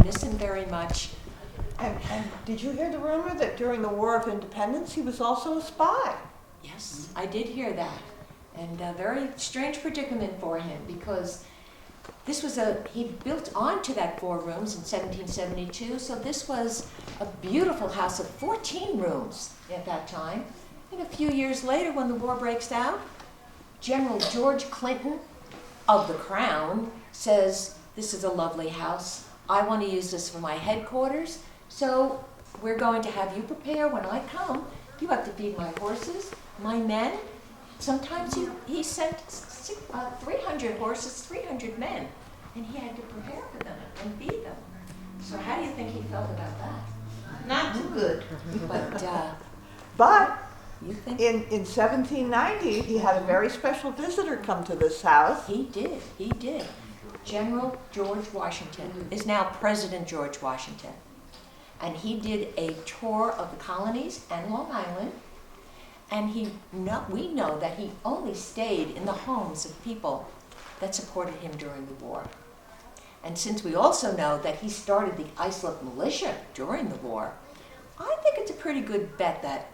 miss him very much. And did you hear the rumor that during the War of Independence he was also a spy? Yes, I did hear that. And a very strange predicament for him, because he built onto that 4 rooms in 1772, so this was a beautiful house of 14 rooms at that time. And a few years later, when the war breaks out, General George Clinton of the Crown says, "This is a lovely house. I want to use this for my headquarters, so we're going to have you prepare when I come. You have to feed my horses, my men." Sometimes he sent 300 horses, 300 men, and he had to prepare for them and feed them. So how do you think he felt about that? Not too good. But You think? in 1790, he had a very special visitor come to this house. He did. General George Washington is now President George Washington. And he did a tour of the colonies and Long Island. And we know that he only stayed in the homes of people that supported him during the war. And since we also know that he started the Islip militia during the war, I think it's a pretty good bet that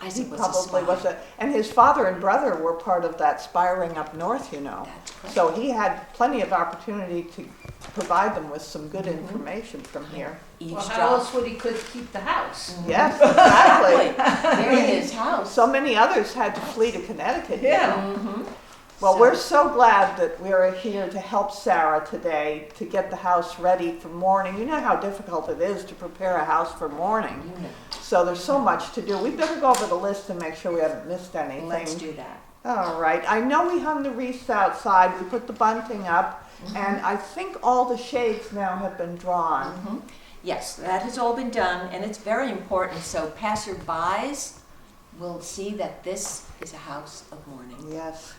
Isaac was Probably a spy. was and his father and brother were part of that spy ring up north, you know. That's correct. So he had plenty of opportunity to provide them with some good information from here. Well, how else would he could keep the house? Yes, exactly. There in his house. So many others had to flee to Connecticut. you Yeah. know. Mhm. Well, So- we're so glad that we're here to help Sarah today to get the house ready for mourning. You know how difficult it is to prepare a house for mourning. You know. So there's so much to do. We better go over the list and make sure we haven't missed anything. Let's do that. All right. I know we hung the wreaths outside. We put the bunting up, and I think all the shades now have been drawn. Mhm. Yes, that has all been done, and it's very important, so passerbys will see that this is a house of mourning. Yes.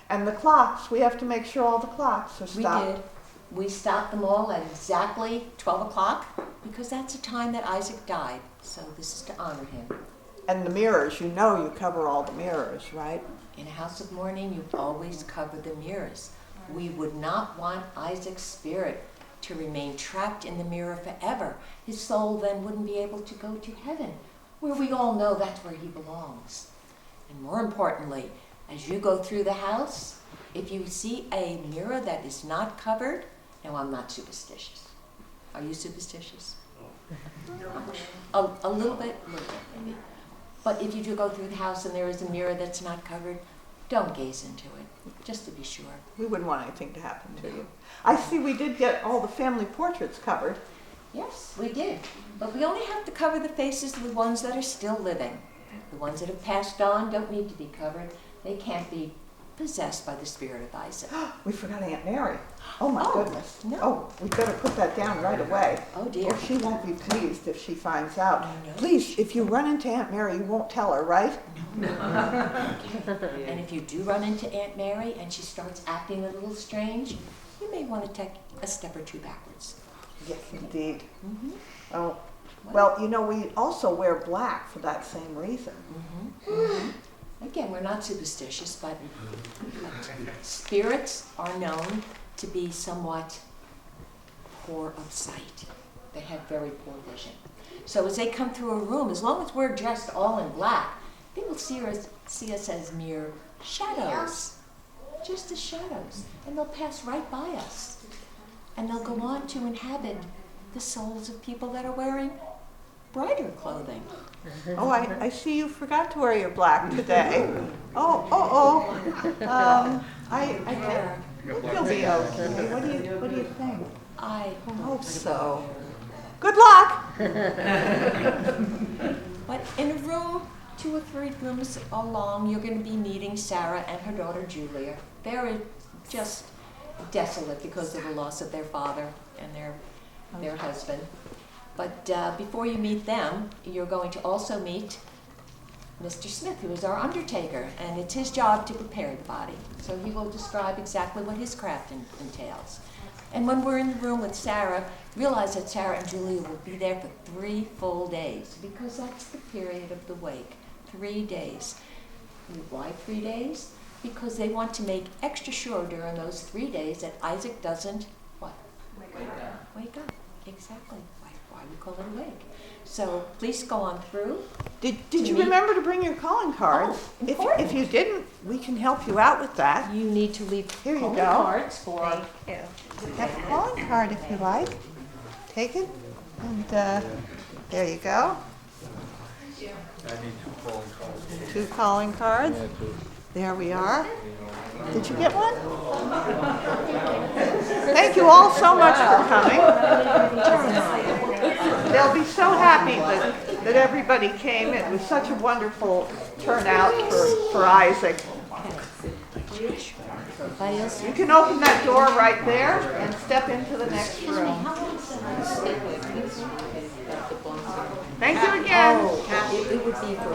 And the clocks, we have to make sure all the clocks are We stopped. did. We stopped them all at exactly 12 o'clock, because that's the time that Isaac died, so this is to honor him. And the mirrors, you know you cover all the mirrors, right? In a house of mourning, you always cover the mirrors. We would not want Isaac's spirit to remain trapped in the mirror forever. His soul then wouldn't be able to go to heaven, where we all know that's where he belongs. And more importantly, as you go through the house, if you see a mirror that is not covered, now I'm not superstitious. Are you superstitious? A little bit maybe. But if you do go through the house and there is a mirror that's not covered, don't gaze into it, just to be sure. We wouldn't want anything to happen to you. I see we did get all the family portraits covered. Yes, we did. But we only have to cover the faces of the ones that are still living. The ones that have passed on don't need to be covered. They can't be possessed by the spirit of Isaac. We forgot Aunt Mary. Oh my Oh, goodness. no. Oh, we better put that down right away. Oh dear. Or she won't be pleased if she finds out. No. Please, if you run into Aunt Mary, you won't tell her, right? And if you do run into Aunt Mary and she starts acting a little strange, you may want to take a step or two backwards. Yes, indeed. Mm-hmm. Oh, well, you know, we also wear black for that same reason. Again, we're not superstitious, but spirits are known to be somewhat poor of sight. They have very poor vision. So as they come through a room, as long as we're dressed all in black, they will see us as mere shadows, just as shadows, and they'll pass right by us. And they'll go on to inhabit the souls of people that are wearing brighter clothing. Oh, I see you forgot to wear your black today. I think you'll be okay. What do you think? I Hope so. Good luck. But in a room, 2 or 3 rooms along, you're going to be meeting Sarah and her daughter Julia. They're just desolate because of the loss of their father and their husband. But before you meet them, you're going to also meet Mr. Smith, who is our undertaker, and it's his job to prepare the body. So he will describe exactly what his craft entails. And when we're in the room with Sarah, realize that Sarah and Julia will be there for 3 full days, because that's the period of the wake, 3 days. Why 3 days? Because they want to make extra sure during those 3 days that Isaac doesn't, what? Wake up. Exactly. Why we call it a wake. So please go on through. Did you remember to bring your calling card? Oh, important. If you didn't, we can help you out with that. You need to leave Here you calling go. cards for. Have a calling card if you like. Take it, and there you go. I need 2 calling cards. 2 calling cards. Yeah, 2. There we are. Did you get one? Thank you all so much for coming. They'll be so happy that everybody came. It was such a wonderful turnout for Isaac. Everybody else? You can open that door right there and step into the next room. Thank you again. Oh, it would be for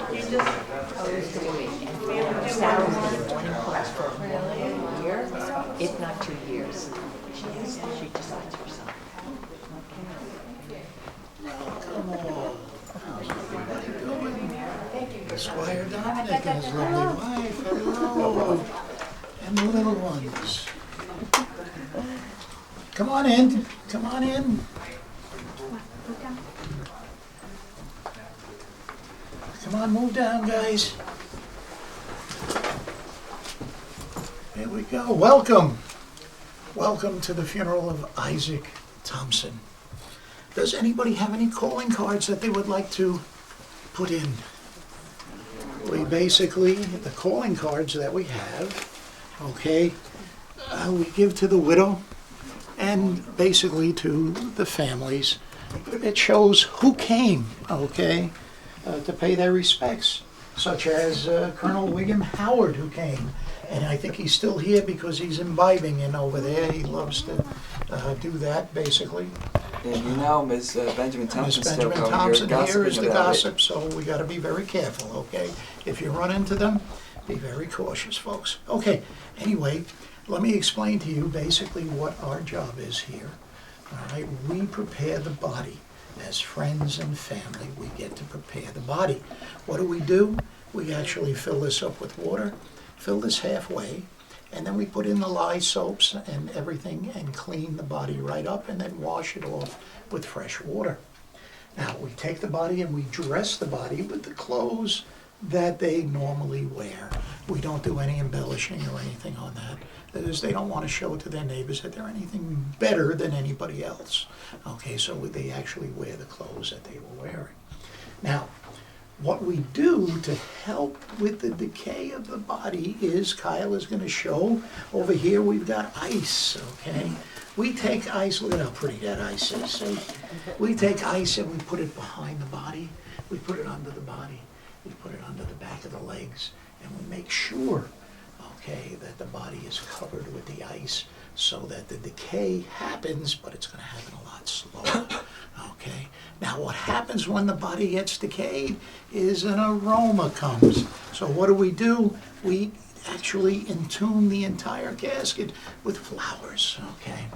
Sarah will be in mourning class for a year, if not 2 years. She decides herself. Squire Dominic and his lovely wife, hello, and the little ones. Come on in, come on in. Come on, move down, guys. Here we go, welcome. Welcome to the funeral of Isaac Thompson. Does anybody have any calling cards that they would like to put in? We basically, the calling cards that we have, okay, we give to the widow and basically to the families. It shows who came, okay, to pay their respects, such as Colonel William Howard, who came. And I think he's still here because he's imbibing in over there. He loves to do that, basically. And you know, Miss Benjamin Thompson Miss still Benjamin coming Thompson here here is the gossiping about gossip, so we got to be very careful, okay? If you run into them, be very cautious, folks. Okay, anyway, let me explain to you basically what our job is here. All right, we prepare the body. As friends and family, we get to prepare the body. What do? We actually fill this up with water, fill this halfway, and then we put in the lye soaps and everything and clean the body right up and then wash it off with fresh water. Now, we take the body and we dress the body with the clothes that they normally wear. We don't do any embellishing or anything on that. That is, they don't want to show to their neighbors that they're anything better than anybody else. Okay, so they actually wear the clothes that they were wearing. Now, what we do to help with the decay of the body is, Kyle is going to show, over here we've got ice, okay? We take ice, look at how pretty that ice is, see? We take ice and we put it behind the body, we put it under the body, we put it under the back of the legs, and we make sure, okay, that the body is covered with the ice so that the decay happens, but it's going to happen a lot slower. Okay. Now, what happens when the body gets decayed is an aroma comes. So what do? We actually entomb the entire casket with flowers. Okay.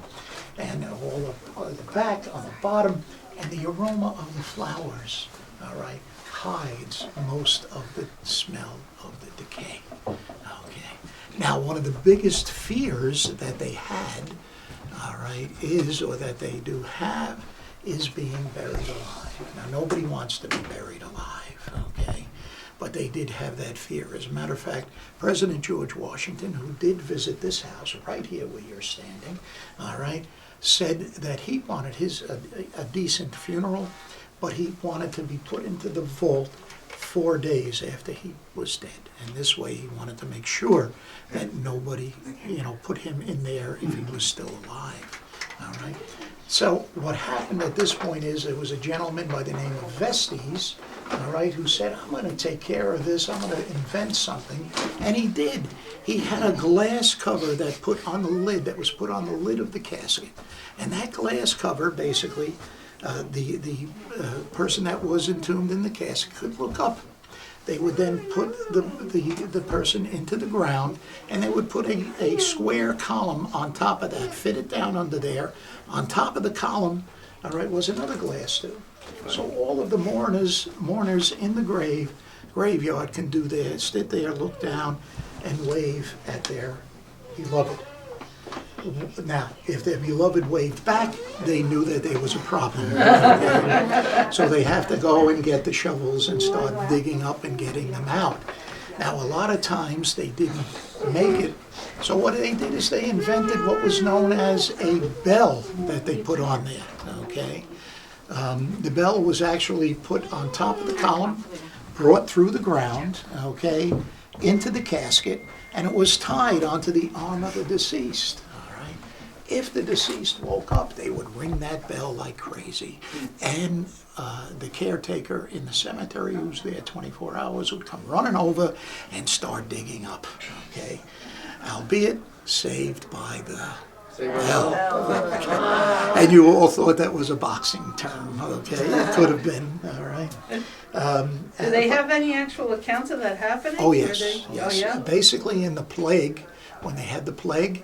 And all on the back, on the bottom, and the aroma of the flowers, all right, hides most of the smell of the decay. Okay. Now, one of the biggest fears that they had, all right, is, or that they do have, is being buried alive. Now, nobody wants to be buried alive, okay? But they did have that fear. As a matter of fact, President George Washington, who did visit this house right here where you're standing, all right, said that he wanted a decent funeral, but he wanted to be put into the vault 4 days after he was dead. And this way he wanted to make sure that nobody, put him in there if he was still alive, all right? So what happened at this point is there was a gentleman by the name of Vestes, all right, who said, I'm going to take care of this, I'm going to invent something, and he did. He had a glass cover that was put on the lid of the casket, and that glass cover basically, the person that was entombed in the casket could look up. They would then put the person into the ground, and they would put a square column on top of that, fit it down under there. On top of the column, all right, was another glass tube. So all of the mourners in the graveyard can do this, sit there, look down, and wave at their beloved. Now, if their beloved waved back, they knew that there was a problem. So they have to go and get the shovels and start digging up and getting them out. Now, a lot of times they didn't make it. So what they did is they invented what was known as a bell that they put on there, okay? The bell was actually put on top of the column, brought through the ground, okay, into the casket, and it was tied onto the arm of the deceased, all right? If the deceased woke up, they would ring that bell like crazy. And the caretaker in the cemetery, who's there 24 hours, would come running over and start digging up, okay? Albeit saved by the bell. And you all thought that was a boxing term, okay? It could have been, all right? Do they have any actual accounts of that happening? Oh, Or yes, they- yes. Oh, yeah? Basically, in the plague, when they had the plague,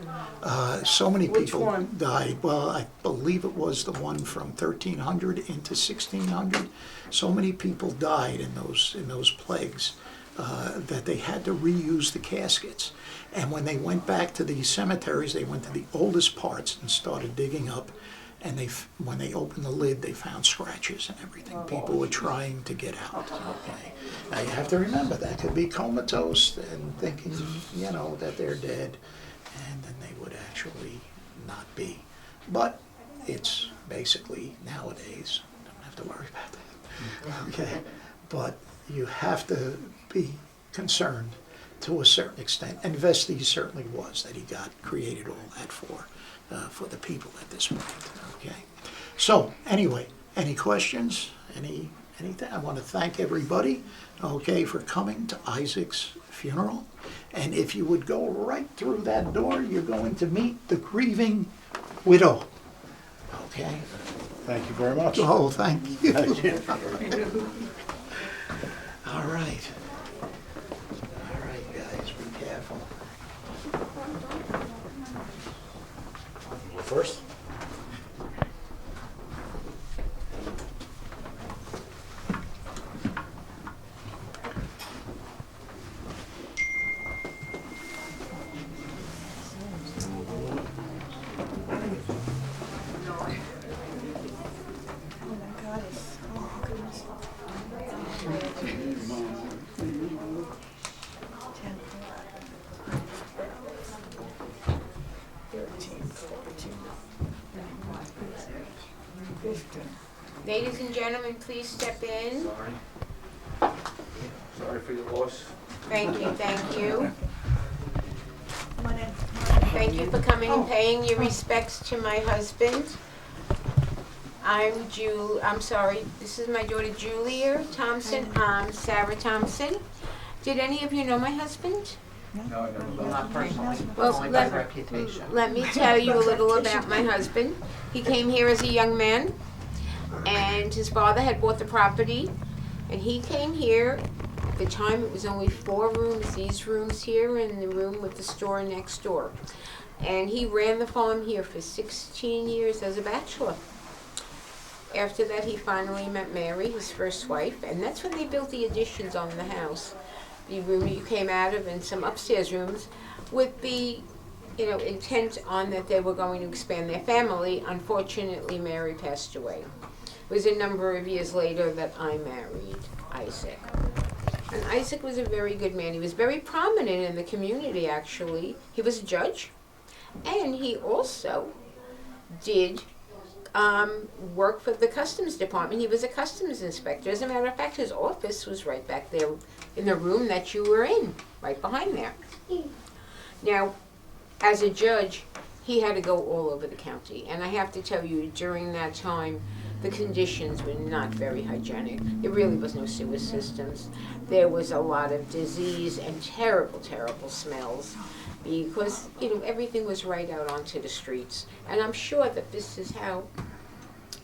so many Which people one? died. Well, I believe it was the one from 1300 into 1600. So many people died in those plagues that they had to reuse the caskets. And when they went back to the cemeteries, they went to the oldest parts and started digging up. And when they opened the lid, they found scratches and everything. People were trying to get out. Okay. Now you have to remember that could be comatose and thinking, that they're dead, and then they would actually not be. But it's basically nowadays. Don't have to worry about that. Okay. But you have to be concerned to a certain extent, and Vestes certainly was, that he got created all that for the people at this point. Okay. So anyway, any questions? Anything? I want to thank everybody, okay, for coming to Isaac's funeral. And if you would go right through that door, you're going to meet the Grieving Widow. Okay. Thank you very much. Oh, thank you. Thank you. All right. All right, guys, be careful. First? Ladies and gentlemen, please step in. Sorry for your loss. Thank you, thank you. Thank you for coming and paying your respects to my husband. I'm sorry, this is my daughter Julia Thompson. I'm Sarah Thompson. Did any of you know my husband? No, I never Well, not personally, Well, only by let- reputation. Let me tell you a little about my husband. He came here as a young man, and his father had bought the property, and he came here. At the time, it was only 4 rooms, these rooms here, and the room with the store next door. And he ran the farm here for 16 years as a bachelor. After that, he finally met Mary, his first wife, and that's when they built the additions on the house. The room that you came out of and some upstairs rooms with the intent on that they were going to expand their family. Unfortunately, Mary passed away. It was a number of years later that I married Isaac. And Isaac was a very good man. He was very prominent in the community, actually. He was a judge, and he also did work for the customs department. He was a customs inspector. As a matter of fact, his office was right back there in the room that you were in, right behind there. Now, as a judge, he had to go all over the county. And I have to tell you, during that time, the conditions were not very hygienic. There really was no sewer systems. There was a lot of disease and terrible, terrible smells because, everything was right out onto the streets. And I'm sure that this is how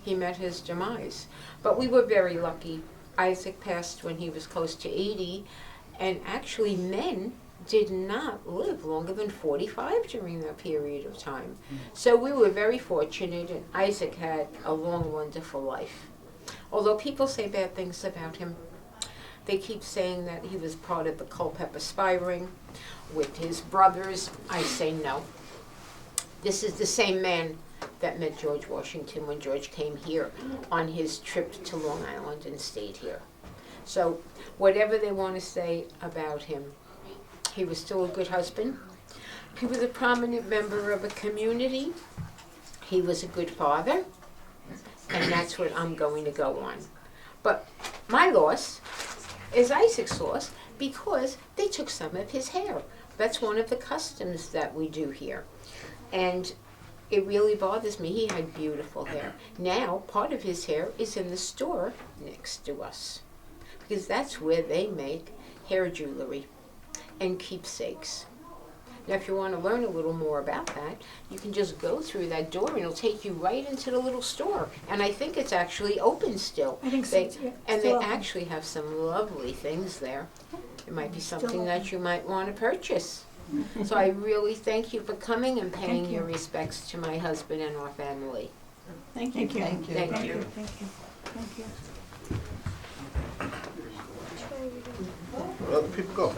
he met his demise. But we were very lucky. Isaac passed when he was close to 80, and actually men did not live longer than 45 during that period of time. So we were very fortunate, and Isaac had a long, wonderful life. Although people say bad things about him, they keep saying that he was part of the Culpeper spy ring with his brothers. I say no. This is the same man that met George Washington when George came here on his trip to Long Island and stayed here. So whatever they want to say about him, he was still a good husband. He was a prominent member of a community. He was a good father. And that's what I'm going to go on. But my loss is Isaac's loss because they took some of his hair. That's one of the customs that we do here. And it really bothers me. He had beautiful hair. Now, part of his hair is in the store next to us, because that's where they make hair jewelry and keepsakes. Now, if you want to learn a little more about that, you can just go through that door and it'll take you right into the little store. And I think it's actually open still. I think so, They, too. and they Still open. actually have some lovely things there. It might be something that you might want to purchase. So I really thank you for coming and paying Thank you. your respects to my husband and our family. Thank you. Thank you. Thank you. Thank you. Where other people go?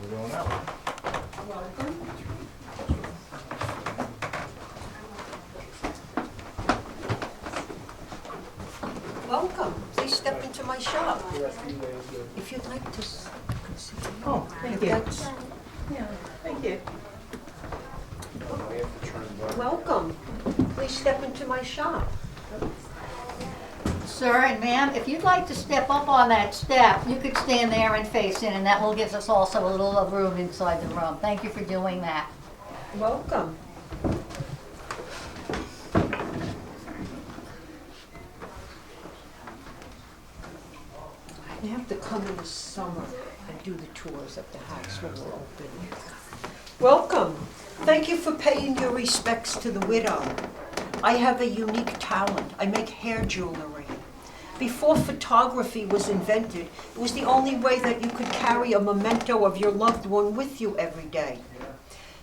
We're going out. Welcome. Please step into my shop. If you'd like to. Oh, thank you. Yeah, thank you. Welcome. Please step into my shop. Sir and ma'am, if you'd like to step up on that step, you could stand there and face in, and that will give us also a little room inside the room. Thank you for doing that. Welcome. I have to come in the summer and do the tours of the house when we're open. Welcome. Thank you for paying your respects to the widow. I have a unique talent. I make hair jewelry. Before photography was invented, it was the only way that you could carry a memento of your loved one with you every day.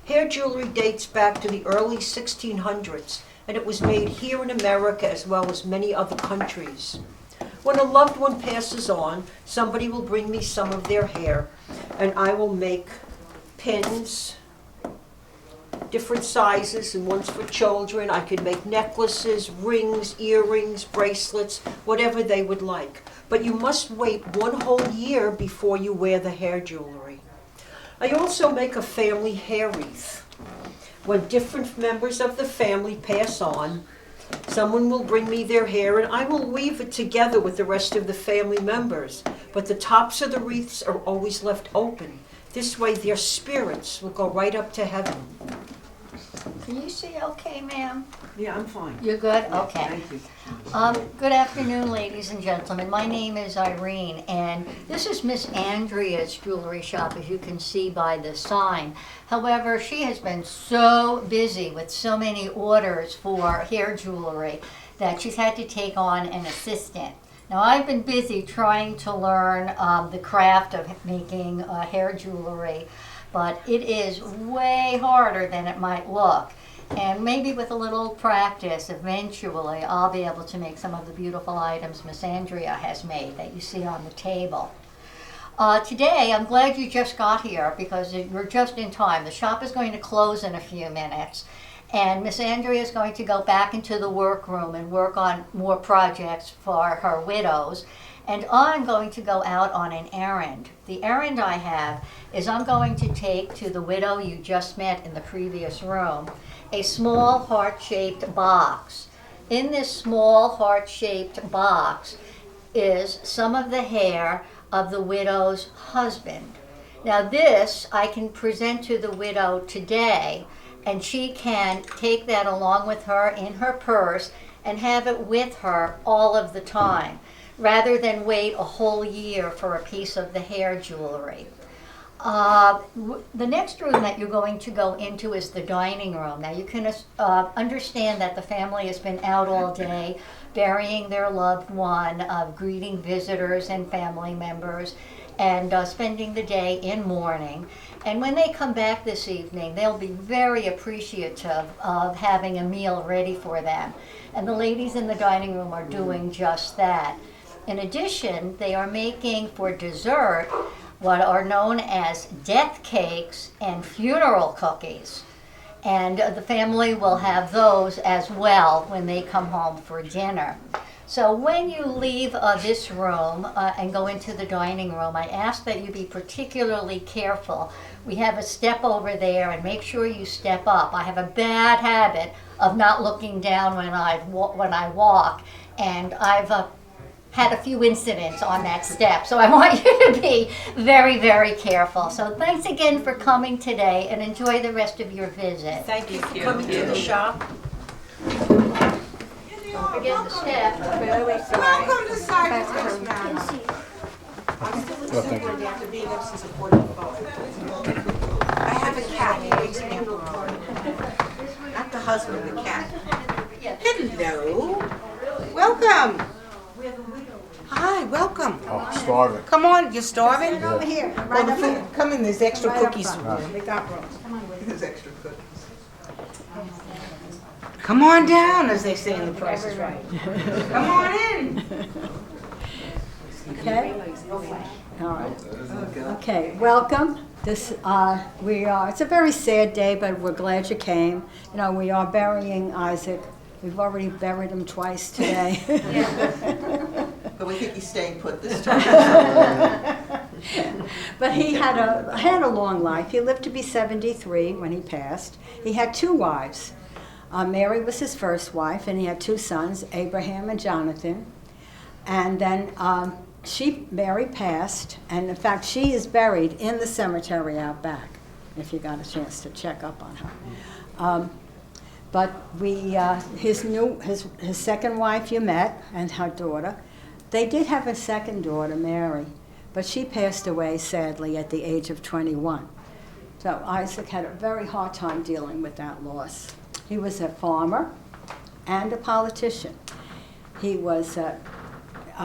Hair jewelry dates back to the early 1600s, and it was made here in America as well as many other countries. When a loved one passes on, somebody will bring me some of their hair, and I will make pins, different sizes, and ones for children. I could make necklaces, rings, earrings, bracelets, whatever they would like. But you must wait 1 whole year before you wear the hair jewelry. I also make a family hair wreath. When different members of the family pass on, someone will bring me their hair and I will weave it together with the rest of the family members. But the tops of the wreaths are always left open. This way their spirits will go right up to heaven. Can you see okay, ma'am? Yeah, I'm fine. You're good? Okay. Thank you. Good afternoon, ladies and gentlemen. My name is Irene, and this is Miss Andrea's jewelry shop, as you can see by the sign. However, she has been so busy with so many orders for hair jewelry that she's had to take on an assistant. Now, I've been busy trying to learn the craft of making hair jewelry, but it is way harder than it might look. And maybe with a little practice, eventually I'll be able to make some of the beautiful items Miss Andrea has made that you see on the table. Today, I'm glad you just got here because you're just in time. The shop is going to close in a few minutes. And Miss Andrea is going to go back into the workroom and work on more projects for her widows. And I'm going to go out on an errand. The errand I have is I'm going to take to the widow you just met in the previous room a small heart-shaped box. In this small heart-shaped box is some of the hair of the widow's husband. Now this I can present to the widow today, and she can take that along with her in her purse and have it with her all of the time, rather than wait a whole year for a piece of the hair jewelry. The next room that you're going to go into is the dining room. Now you can understand that the family has been out all day burying their loved one, greeting visitors and family members, and spending the day in mourning. And when they come back this evening, they'll be very appreciative of having a meal ready for them. And the ladies in the dining room are doing just that. In addition, they are making for dessert what are known as death cakes and funeral cookies. And the family will have those as well when they come home for dinner. So when you leave this room and go into the dining room, I ask that you be particularly careful. We have a step over there, and make sure you step up. I have a bad habit of not looking down when I walk, and I've had a few incidents on that step. So I want you to be very, very careful. So thanks again for coming today, and enjoy the rest of your visit. Thank you for coming to the shop. Don't forget the step. Welcome to Sagtikos Manor. I have a cat. He wakes me up alone. Not the husband, the cat. Hello. Welcome. Hi, welcome. Oh, starving. Come on, you're starving? Over here, Well, right the up here. food, come in, there's extra Right up cookies. front. They got rolls. There's extra cookies. Come on down, as they say in The Price is Right. Come on in. Okay? All right. Okay, welcome. It's a very sad day, but we're glad you came. You know, we are burying Isaac. We've already buried him twice today. But we think he's staying put this time. But he had a long life. He lived to be 73 when he passed. He had 2 wives. Mary was his first wife, and he had 2 sons, Abraham and Jonathan. And then Mary passed, and in fact, she is buried in the cemetery out back, if you got a chance to check up on her. But his second wife you met, and her daughter, they did have a second daughter, Mary, but she passed away sadly at the age of 21. So Isaac had a very hard time dealing with that loss. He was a farmer and a politician. He was a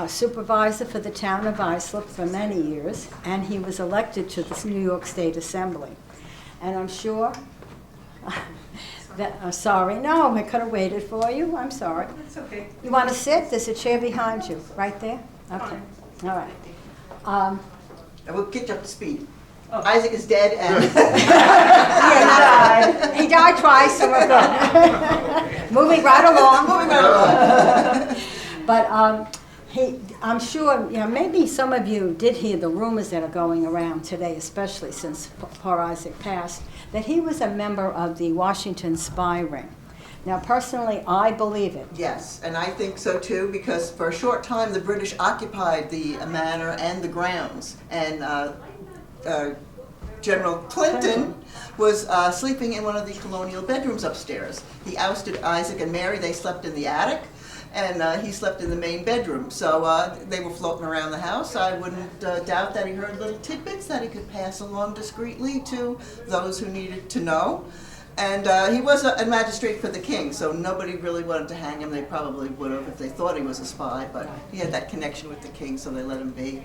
supervisor for the town of Islip for many years, and he was elected to the New York State Assembly. And I'm sure sorry, no, I could have waited for you. I'm sorry. It's okay. You want to sit? There's a chair behind you, right there. Okay. All right. And we'll get you up to speed. Isaac is dead and He died twice, so we're good. Moving right along. But I'm sure, maybe some of you did hear the rumors that are going around today, especially since poor Isaac passed, that he was a member of the Washington spy ring. Now, personally, I believe it. yes, and I think so too, because for a short time the British occupied the manor and the grounds, and General Clinton was sleeping in one of the colonial bedrooms upstairs. He ousted Isaac and Mary. They slept in the attic, and he slept in the main bedroom. So they were floating around the house. I wouldn't doubt that he heard little tidbits that he could pass along discreetly to those who needed to know. And he was a magistrate for the king, so nobody really wanted to hang him. They probably would have if they thought he was a spy, but he had that connection with the king, so they let him be.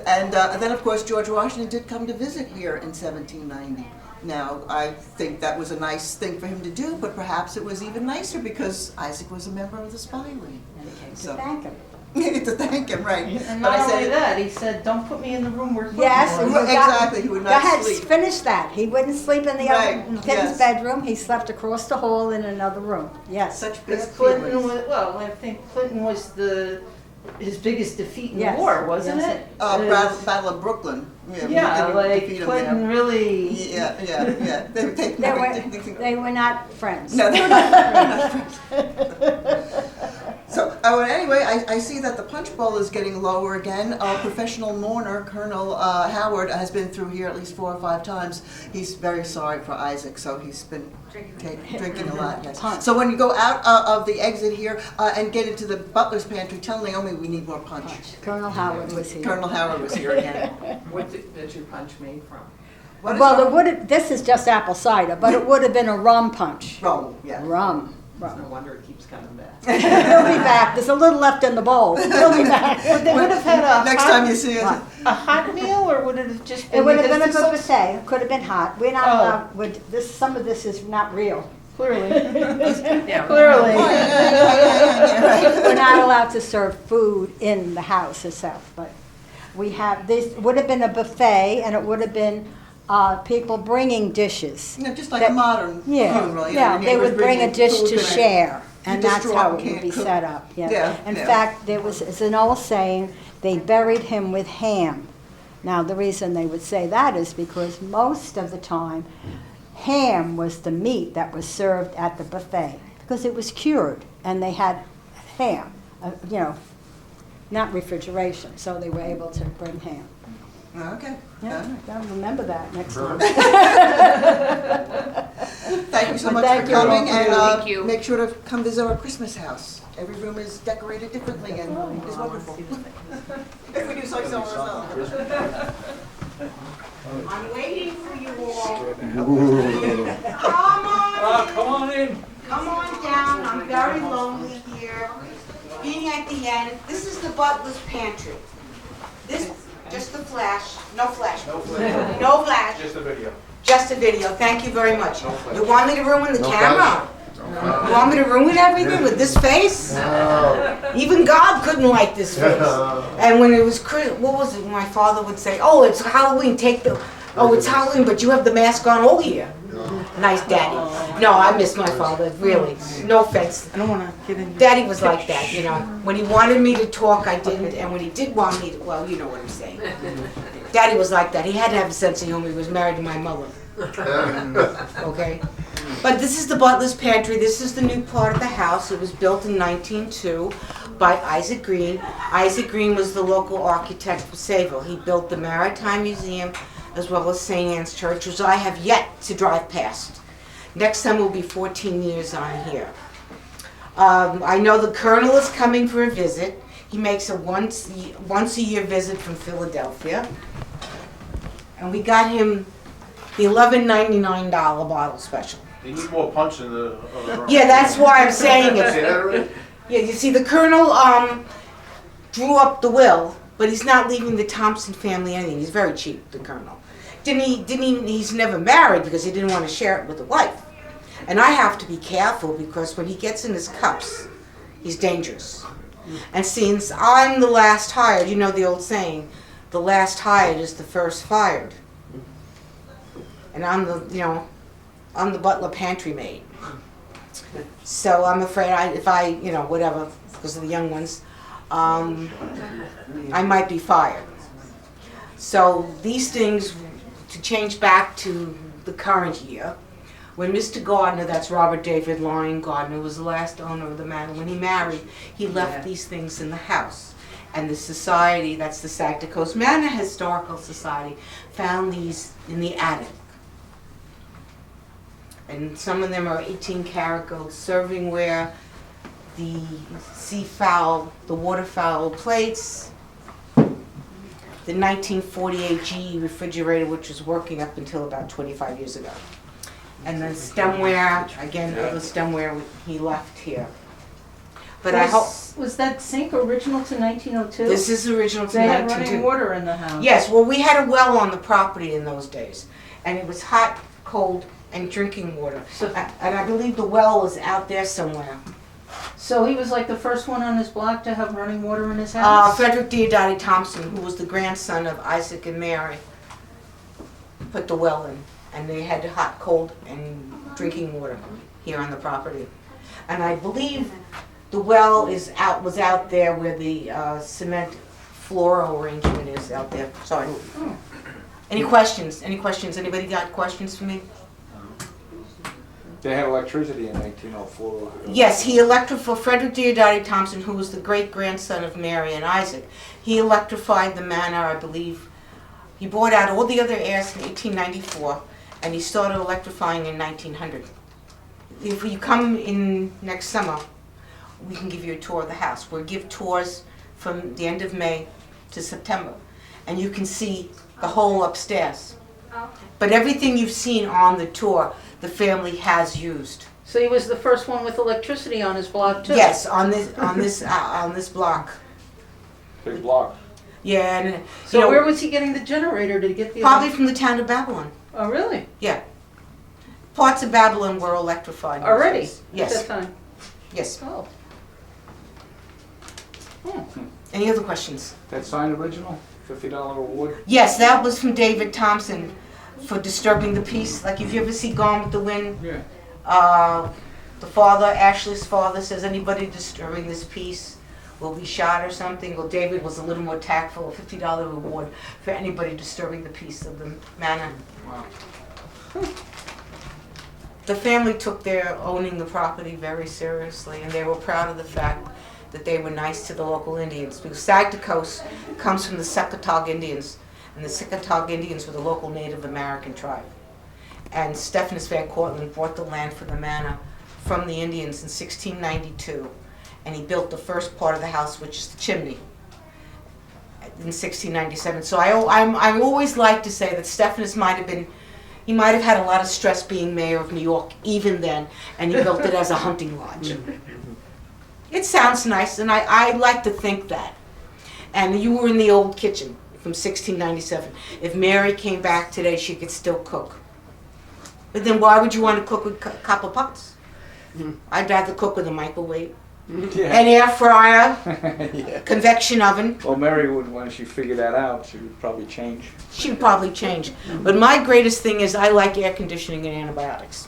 And then, of course, George Washington did come to visit here in 1790. Now, I think that was a nice thing for him to do, but perhaps it was even nicer because Isaac was a member of the spy ring. And he came to thank him. To thank him, right. And But not I said, only that, he said, don't put me in the room where Clinton Yes, was. Exactly, he would not Go ahead, sleep. finish that. He wouldn't sleep in the Right, other his yes. bedroom. He slept across the hall in another room. Yes. Such big Because Clinton feelings. was, well, I think Clinton was his biggest defeat in Yes, the war, wasn't yes. it? Battle of Brooklyn. Yeah, we like defeat him Clinton there. really. Yeah. They were not friends. No, they were not friends. So, anyway, I see that the punch bowl is getting lower again. Our professional mourner, Colonel Howard, has been through here at least 4 or 5 times. He's very sorry for Isaac, so he's been drinking a lot. Yes. So when you go out of the exit here and get into the Butler's pantry, tell Naomi we need more punch. Colonel Howard was here. Colonel Howard was here again. What did your punch made from? What is Well, our- it would have, this is just apple cider, but it would have been a rum punch. Rum, yeah. Rum. No wonder it keeps coming back. He'll be back. There's a little left in the bowl. He'll be back. They would have had a Next hot, time you see us. a hot meal, or would it have just been? It would have been a because good buffet. It could have been hot. We're not allowed, some of this is not real. Clearly. Yeah. Clearly. We're not allowed to serve food in the house itself, but we have, this would have been a buffet, and it would have been people bringing dishes. You know, just like a modern Yeah, funeral. You know, yeah, your they neighbors would bring a dish food to and share, and just that's draw how and it would can't be cook. set up, yeah. Yeah, In yeah. fact, it's an old saying, they buried him with ham. Now, the reason they would say that is because most of the time, ham was the meat that was served at the buffet, because it was cured, and they had ham, you know, not refrigeration, so they were able to bring ham. Okay. Yeah, gotta remember that next time. Thank you so But much thank for you coming, all. and Thank you. make sure to come visit our Christmas house. Every room is decorated differently and is wonderful. If we do so ourselves. I'm waiting for you all. Come on in. Come on down, I'm very lonely here. Being at the end, this is the Butler's Pantry. This, just the flash, no flash. No flash. No flash. Just a video. Just a video, thank you very much. You want me to ruin the No camera? You want me to ruin everything with this face? Even God couldn't like this face. And when it was, what was it, my father would say, oh, it's Halloween, it's Halloween, but you have the mask on all year. Nice daddy. No, I miss my father, really. No offense. I don't wanna get in. Daddy was like that, you know. When he wanted me to talk, I didn't, and when he did want me to, well, you know what I'm saying. Daddy was like that. He had to have a sense of humor. He was married to my mother. Okay? But this is the Butler's Pantry. This is the new part of the house. It was built in 1902 by Isaac Green. Isaac Green was the local architect for Sayville. He built the Maritime Museum as well as St. Anne's Church, which I have yet to drive past. Next time will be 14 years on here. I know the Colonel is coming for a visit. He makes a once a year visit from Philadelphia. And we got him the $11.99 bottle special. You need more punch in the. Yeah, that's why I'm saying Say it. that already? Yeah, you see, the Colonel drew up the will, but he's not leaving the Thompson family anything. He's very cheap, the Colonel. He's never married because he didn't want to share it with a wife. And I have to be careful because when he gets in his cups, he's dangerous. And since I'm the last hired, you know the old saying, the last hired is the first fired. And I'm the Butler pantry maid. So I'm afraid if I, whatever, because of the young ones, I might be fired. So these things, to change back to the current year, when Mr. Gardner, that's Robert David Lyon Gardner, was the last owner of the manor, when he married, he left these things in the house. And the society, that's the Sagtikos Manor Historical Society, found these in the attic. And some of them are 18-karat gold servingware, the seafowl, the waterfowl plates, the 1948 GE refrigerator, which was working up until about 25 years ago. And then stemware, again, all the stemware he left here. But I hope, Was that sink original to 1902? this is original to They had 1902. running water in the house. Yes, well, we had a well on the property in those days, and it was hot, cold, and drinking water. And I believe the well was out there somewhere. So he was like the first one on his block to have running water in his house? Frederick Diodati Thompson, who was the grandson of Isaac and Mary, put the well in, and they had hot, cold, and drinking water here on the property. And I believe the well was out there where the cement floral arrangement is out there. Sorry. Any questions? Any questions? Anybody got questions for me? They had electricity in 1904. Yes, he electrified Frederick Diodati Thompson, who was the great-grandson of Mary and Isaac. He electrified the manor, I believe. He bought out all the other heirs in 1894, and he started electrifying in 1900. If you come in next summer, we can give you a tour of the house. We'll give tours from the end of May to September, and you can see the whole upstairs. But everything you've seen on the tour, the family has used. So he was the first one with electricity on his block too? Yes, on this block. Big block. Yeah, and So where was he getting the generator to get the... probably from the town of Babylon. Oh, really? Yeah. Parts of Babylon were electrified. in those Already? days. At Yes. that time? Yes. Oh. Any other questions? That sign original? $50 reward? Yes, that was from David Thompson for disturbing the peace. Like if you ever see Gone with the Wind, Yeah. the father, Ashley's father, says anybody disturbing this peace will be shot or something. Well, David was a little more tactful, a $50 reward for anybody disturbing the peace of the manor. Wow. The family took their owning the property very seriously, and they were proud of the fact that they were nice to the local Indians. Because Sagtikos comes from the Sagtikos Indians, and the Sagtikos Indians were the local Native American tribe. And Stephanus Van Cortlandt bought the land for the manor from the Indians in 1692, and he built the first part of the house, which is the chimney, in 1697. So I always like to say that Stephanus he might have had a lot of stress being mayor of New York even then, and he built it as a hunting lodge. It sounds nice, and I like to think that. And you were in the old kitchen from 1697. If Mary came back today, she could still cook. But then why would you want to cook with copper pots? I'd rather cook with a microwave, Yeah. an air fryer, Yeah. convection oven. Well, Mary would, when she figured that out, she would probably change. She would probably change. But my greatest thing is I like air conditioning and antibiotics.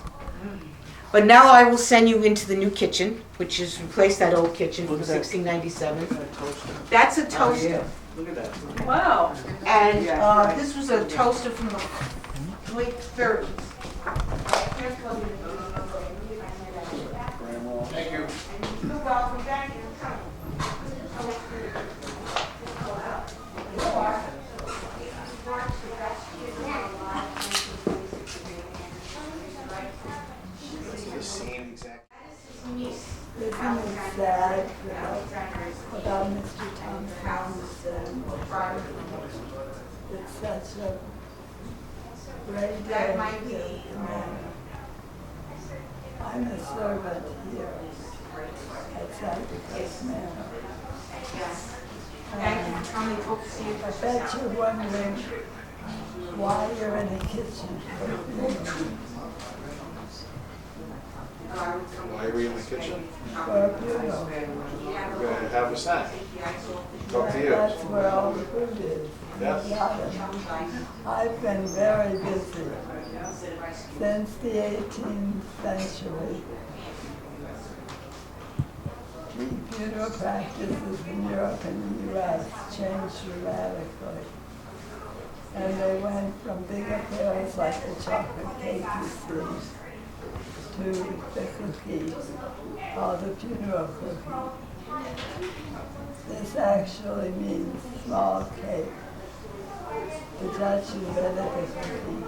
But now I will send you into the new kitchen, which is replaced that old kitchen from 1697. That's a toaster. Look at that. Wow. And this was a toaster from the late 30s. Thank you. You're welcome. Thank you. Isn't it sad about Mr. Thompson? It's such a great day to the man. I'm a servant here at Sagtikos Manor. I bet you're wondering why you're in the kitchen. Why are we in the kitchen? For a funeral. We're gonna have a snack. Talk to you. That's where all the food is. Yes. I've been very busy since the 18th century. The funeral practices in Europe and the US changed dramatically. And they went from big affairs like the chocolate cake you see to the cookie, or the funeral cookie. This actually means small cake. The Dutch invented the cookie.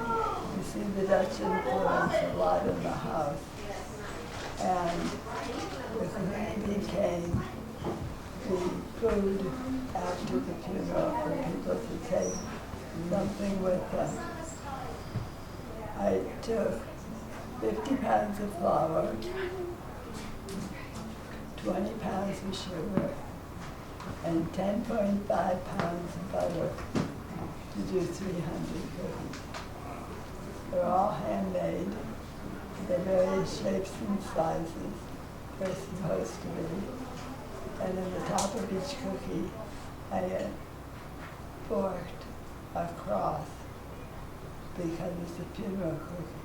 You see the Dutch influence a lot in the house. And the cookie became the food after the funeral for people to take something with them. I took 50 pounds of flour, 20 pounds of sugar, and 10.5 pounds of butter to do 300 cookies. They're all handmade. They're various shapes and sizes. They're supposed to be. And in the top of each cookie, I forked a cross because it's a funeral cookie.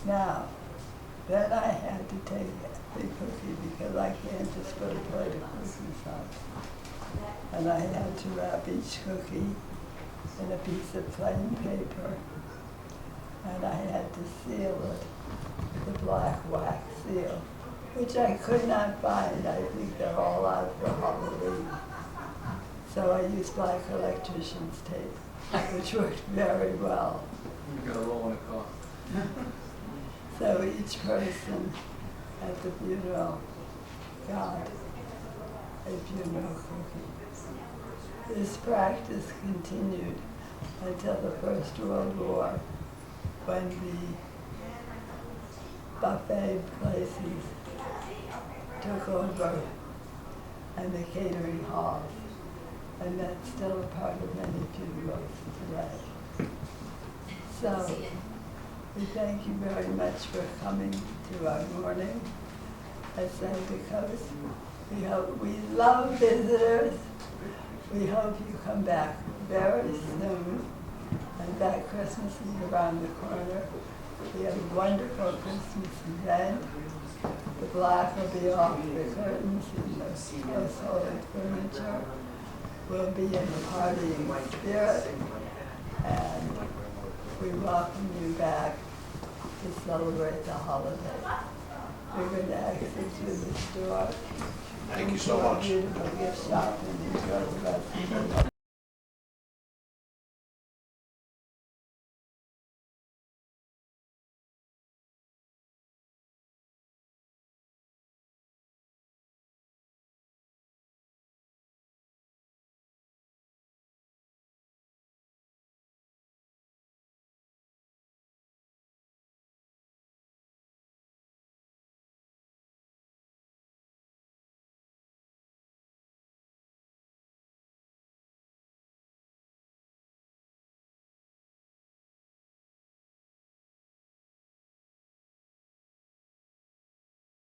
Now, then I had to take the cookie because I can't just put a plate of cookies on. And I had to wrap each cookie in a piece of plain paper. And I had to seal it with a black wax seal, which I could not find. I think they're all out for Halloween. So I used black electrician's tape, which worked very well. You gotta roll in a car. So each person at the funeral got a funeral cookie. This practice continued until the First World War, when the buffet places took over and the catering halls, and that's still a part of many funerals today. So, we thank you very much for coming to our mourning at Sagtikos. We love visitors. We hope you come back very soon, and that Christmas is around the corner. We have a wonderful Christmas event. The black will be off the curtains and the household furniture. We'll be in the partying spirit, and we welcome you back to celebrate the holiday. We're going to exit through the store. Thank you so much. Beautiful gift shop and enjoy the rest of the